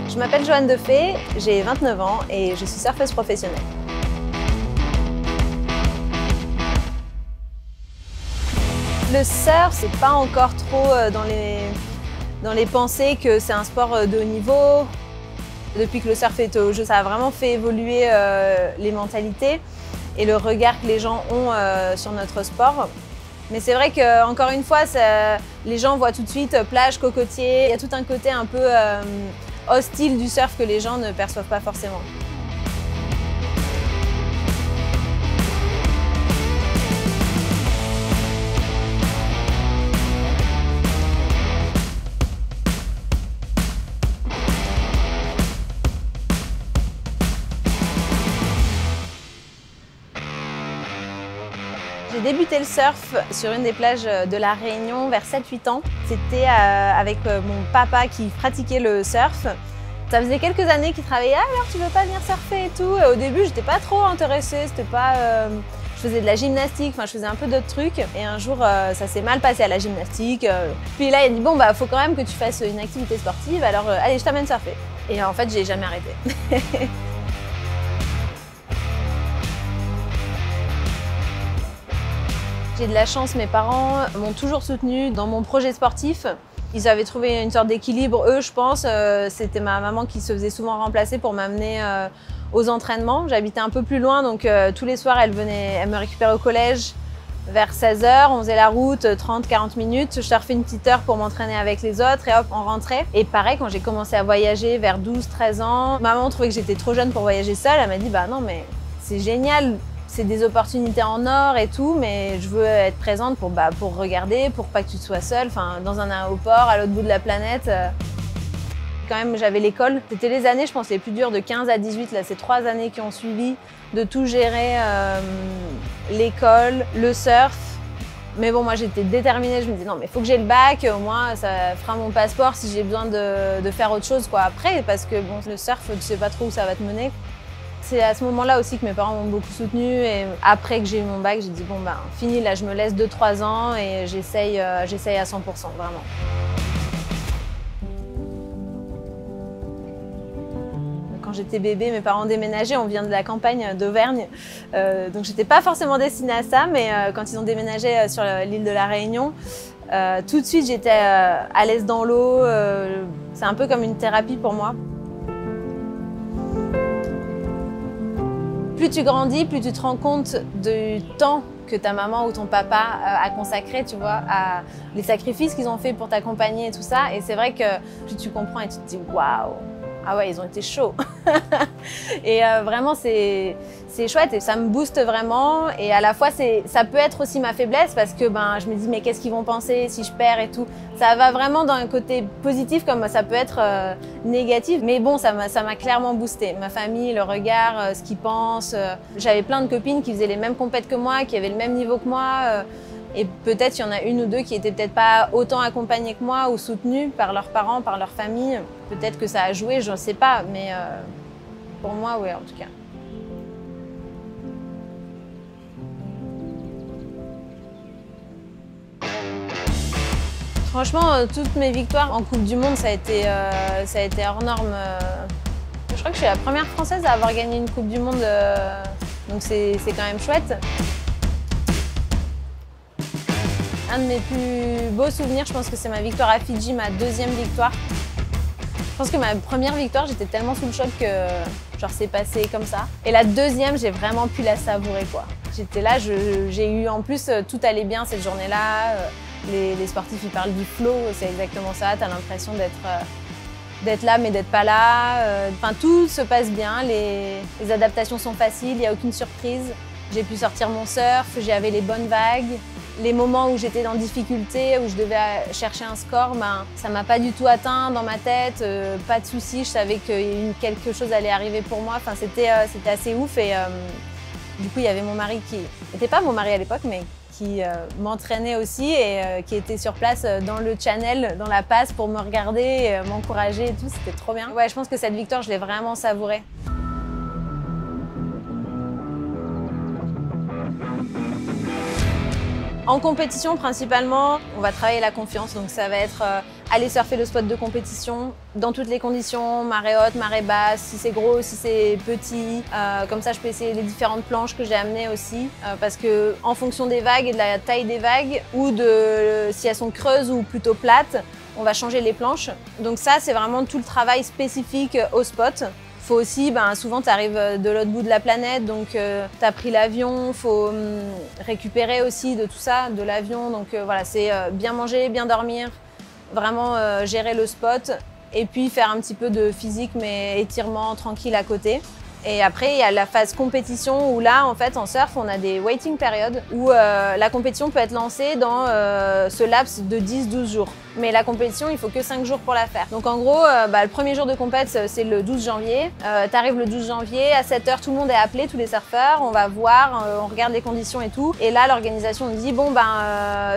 Je m'appelle Joanne Defay, j'ai 29 ans et je suis surfeuse professionnelle. Le surf, c'est pas encore trop dans les pensées que c'est un sport de haut niveau. Depuis que le surf est au jeu, ça a vraiment fait évoluer les mentalités et le regard que les gens ont sur notre sport. Mais c'est vrai qu'encore une fois, les gens voient tout de suite plage, cocotier. Il y a tout un côté un peu hostile du surf que les gens ne perçoivent pas forcément. J'ai débuté le surf sur une des plages de La Réunion vers 7-8 ans. C'était avec mon papa qui pratiquait le surf. Ça faisait quelques années qu'il travaillait. Ah, alors tu veux pas venir surfer et tout. Et au début, j'étais pas trop intéressée. C'était pas. Je faisais de la gymnastique. Enfin, je faisais un peu d'autres trucs. Et un jour, ça s'est mal passé à la gymnastique. Puis là, il a dit bon bah, faut quand même que tu fasses une activité sportive. Alors, allez, je t'amène surfer. Et en fait, j'ai jamais arrêté. J'ai de la chance, mes parents m'ont toujours soutenue dans mon projet sportif. Ils avaient trouvé une sorte d'équilibre, eux, je pense. C'était ma maman qui se faisait souvent remplacer pour m'amener aux entraînements. J'habitais un peu plus loin, donc tous les soirs, elle me récupérait au collège vers 16 h. On faisait la route 30-40 minutes. Je surfais une petite heure pour m'entraîner avec les autres et hop, on rentrait. Et pareil, quand j'ai commencé à voyager vers 12-13 ans, maman trouvait que j'étais trop jeune pour voyager seule. Elle m'a dit, bah non, mais c'est génial. C'est des opportunités en or et tout, mais je veux être présente pour regarder, pour pas que tu sois seule, dans un aéroport, à l'autre bout de la planète. Quand même, j'avais l'école. C'était les années, je pense, les plus dures, de 15 à 18, là, ces 3 années qui ont suivi, de tout gérer, l'école, le surf. Mais bon, moi, j'étais déterminée, je me disais, non, mais il faut que j'ai le bac, au moins, ça fera mon passeport si j'ai besoin de faire autre chose, quoi, après, parce que bon, le surf, tu sais pas trop où ça va te mener. C'est à ce moment-là aussi que mes parents m'ont beaucoup soutenue et après que j'ai eu mon bac, j'ai dit bon ben fini, là je me laisse 2-3 ans et j'essaye à 100%, vraiment. Quand j'étais bébé, mes parents déménageaient, on vient de la campagne d'Auvergne, donc j'étais pas forcément destinée à ça, mais quand ils ont déménagé sur l'île de la Réunion, tout de suite j'étais à l'aise dans l'eau, c'est un peu comme une thérapie pour moi. Plus tu grandis, plus tu te rends compte du temps que ta maman ou ton papa a consacré, tu vois, à les sacrifices qu'ils ont fait pour t'accompagner et tout ça. Et c'est vrai que plus tu comprends et tu te dis waouh, ah ouais, ils ont été chauds. Et vraiment, c'est chouette et ça me booste vraiment. Et à la fois, ça peut être aussi ma faiblesse parce que je me dis mais qu'est-ce qu'ils vont penser si je perds et tout. Ça va vraiment dans un côté positif comme ça peut être négatif. Mais bon, ça m'a clairement boosté. Ma famille, le regard, ce qu'ils pensent. J'avais plein de copines qui faisaient les mêmes compètes que moi, qui avaient le même niveau que moi. Et peut-être il y en a une ou deux qui étaient peut-être pas autant accompagnées que moi ou soutenues par leurs parents, par leur famille. Peut-être que ça a joué, je ne sais pas. Mais pour moi, oui, en tout cas. Franchement, toutes mes victoires en Coupe du Monde, ça a été hors norme. Je crois que je suis la première Française à avoir gagné une Coupe du Monde, donc c'est quand même chouette. Un de mes plus beaux souvenirs, je pense que c'est ma victoire à Fidji, ma deuxième victoire. Je pense que ma première victoire, j'étais tellement sous le choc que genre c'est passé comme ça. Et la deuxième, j'ai vraiment pu la savourer, quoi. J'étais là, j'ai eu en plus, tout allait bien cette journée-là. Les sportifs, ils parlent du flow, c'est exactement ça. Tu as l'impression d'être là, mais d'être pas là. Enfin, tout se passe bien, les adaptations sont faciles, il n'y a aucune surprise. J'ai pu sortir mon surf, j'avais les bonnes vagues. Les moments où j'étais en difficulté, où je devais chercher un score, ça m'a pas du tout atteint dans ma tête, pas de soucis, je savais que quelque chose allait arriver pour moi. Enfin, c'était assez ouf et du coup, il y avait mon mari qui n'était pas mon mari à l'époque, mais qui m'entraînait aussi et qui était sur place dans le channel, dans la passe pour me regarder, m'encourager et tout, c'était trop bien. Ouais, je pense que cette victoire, je l'ai vraiment savourée. En compétition, principalement, on va travailler la confiance. Donc ça va être aller surfer le spot de compétition dans toutes les conditions, marée haute, marée basse, si c'est gros, si c'est petit. Comme ça, je peux essayer les différentes planches que j'ai amenées aussi, parce que en fonction des vagues et de la taille des vagues, ou de si elles sont creuses ou plutôt plates, on va changer les planches. Donc ça, c'est vraiment tout le travail spécifique au spot. Faut aussi, souvent tu arrives de l'autre bout de la planète, donc tu as pris l'avion, faut récupérer aussi de tout ça, de l'avion. Donc voilà, c'est bien manger, bien dormir, vraiment gérer le spot et puis faire un petit peu de physique mais étirement tranquille à côté. Et après, il y a la phase compétition où là, en fait, en surf, on a des waiting periods où la compétition peut être lancée dans ce laps de 10-12 jours. Mais la compétition, il faut que 5 jours pour la faire. Donc en gros, le premier jour de compète, c'est le 12 janvier. T'arrives le 12 janvier, à 7 h, tout le monde est appelé, tous les surfeurs. On va voir, on regarde les conditions et tout. Et là, l'organisation nous dit, bon,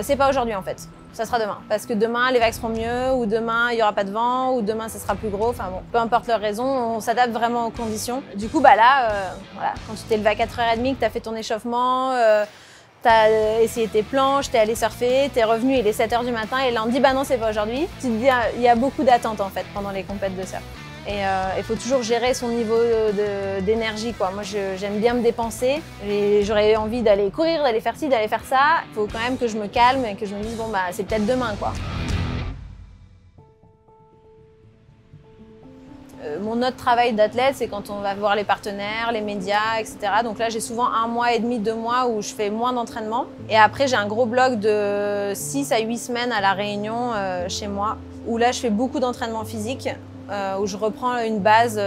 c'est pas aujourd'hui en fait. Ça sera demain. Parce que demain, les vagues seront mieux, ou demain, il n'y aura pas de vent, ou demain, ça sera plus gros. Enfin bon, peu importe leur raison, on s'adapte vraiment aux conditions. Du coup, là, voilà, quand tu t'es levé à 4 h 30, que tu as fait ton échauffement, tu as essayé tes planches, tu es allé surfer, tu es revenu, il est 7 h du matin, et là, on te dit, non, c'est pas aujourd'hui. Tu te dis, il y a beaucoup d'attentes en fait pendant les compètes de surf. Et il faut toujours gérer son niveau d'énergie, quoi. Moi, j'aime bien me dépenser. J'aurais envie d'aller courir, d'aller faire ci, d'aller faire ça. Il faut quand même que je me calme et que je me dise, c'est peut-être demain, quoi. Mon autre travail d'athlète, c'est quand on va voir les partenaires, les médias, etc. Donc là, j'ai souvent 1 mois et demi, 2 mois où je fais moins d'entraînement. Et après, j'ai un gros bloc de 6 à 8 semaines à La Réunion, chez moi, où là, je fais beaucoup d'entraînement physique. Où je reprends une base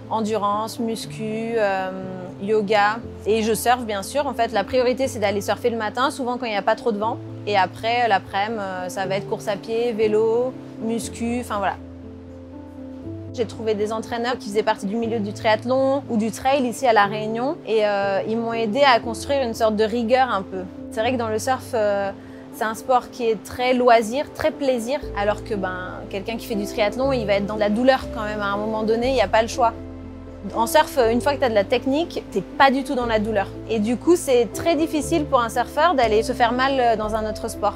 endurance, muscu, yoga et je surfe bien sûr. En fait, la priorité c'est d'aller surfer le matin, souvent quand il n'y a pas trop de vent. Et après, l'après-midi, ça va être course à pied, vélo, muscu, enfin voilà. J'ai trouvé des entraîneurs qui faisaient partie du milieu du triathlon ou du trail ici à La Réunion et ils m'ont aidé à construire une sorte de rigueur un peu. C'est vrai que dans le surf, c'est un sport qui est très loisir, très plaisir, alors que quelqu'un qui fait du triathlon, il va être dans de la douleur quand même. À un moment donné, il n'y a pas le choix. En surf, une fois que tu as de la technique, tu n'es pas du tout dans la douleur. Et du coup, c'est très difficile pour un surfeur d'aller se faire mal dans un autre sport.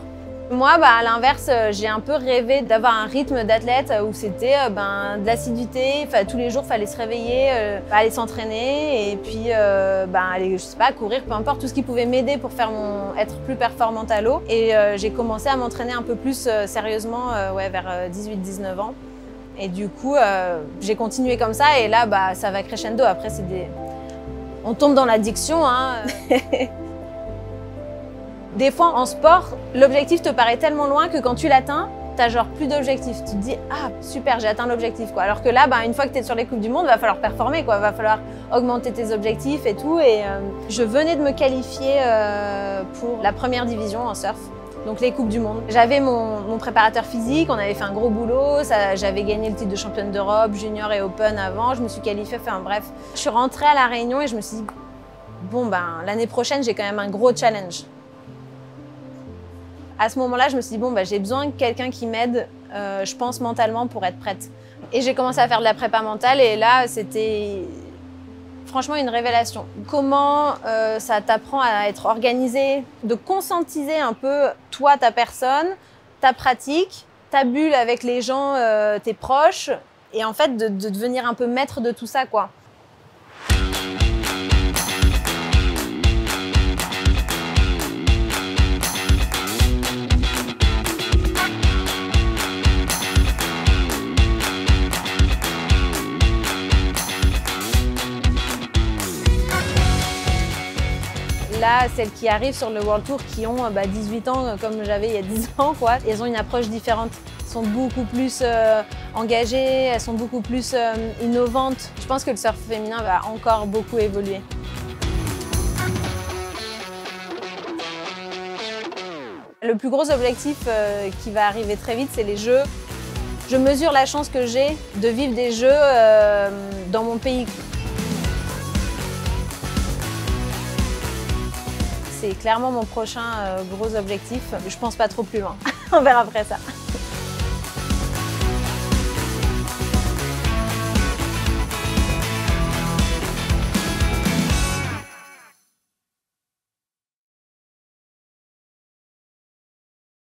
Moi, à l'inverse, j'ai un peu rêvé d'avoir un rythme d'athlète où c'était de l'assiduité. Tous les jours, il fallait se réveiller, aller s'entraîner et puis aller, je sais pas, courir, peu importe, tout ce qui pouvait m'aider pour faire être plus performante à l'eau. Et j'ai commencé à m'entraîner un peu plus sérieusement vers 18-19 ans. Et du coup, j'ai continué comme ça et là, ça va crescendo. Après, on tombe dans l'addiction, hein. Des fois, en sport, l'objectif te paraît tellement loin que quand tu l'atteins, t'as genre plus d'objectif. Tu te dis, ah super, j'ai atteint l'objectif, quoi. Alors que là, une fois que t'es sur les Coupes du Monde, va falloir performer, quoi. Va falloir augmenter tes objectifs et tout. Et je venais de me qualifier pour la première division en surf. Donc les Coupes du Monde. J'avais mon préparateur physique, on avait fait un gros boulot, j'avais gagné le titre de championne d'Europe, junior et open avant, je me suis qualifiée, enfin bref. Je suis rentrée à La Réunion et je me suis dit, l'année prochaine, j'ai quand même un gros challenge. À ce moment-là, je me suis dit, j'ai besoin de quelqu'un qui m'aide, je pense, mentalement pour être prête. Et j'ai commencé à faire de la prépa mentale et là, c'était franchement une révélation. Comment ça t'apprend à être organisé, de conscientiser un peu toi, ta personne, ta pratique, ta bulle avec les gens, tes proches, et en fait de devenir un peu maître de tout ça, quoi. Là, celles qui arrivent sur le World Tour qui ont 18 ans comme j'avais il y a 10 ans, quoi. Elles ont une approche différente. Elles sont beaucoup plus engagées, elles sont beaucoup plus innovantes. Je pense que le surf féminin va encore beaucoup évoluer. Le plus gros objectif qui va arriver très vite, c'est les Jeux. Je mesure la chance que j'ai de vivre des Jeux dans mon pays. C'est clairement mon prochain gros objectif. Je pense pas trop plus loin. On verra après ça.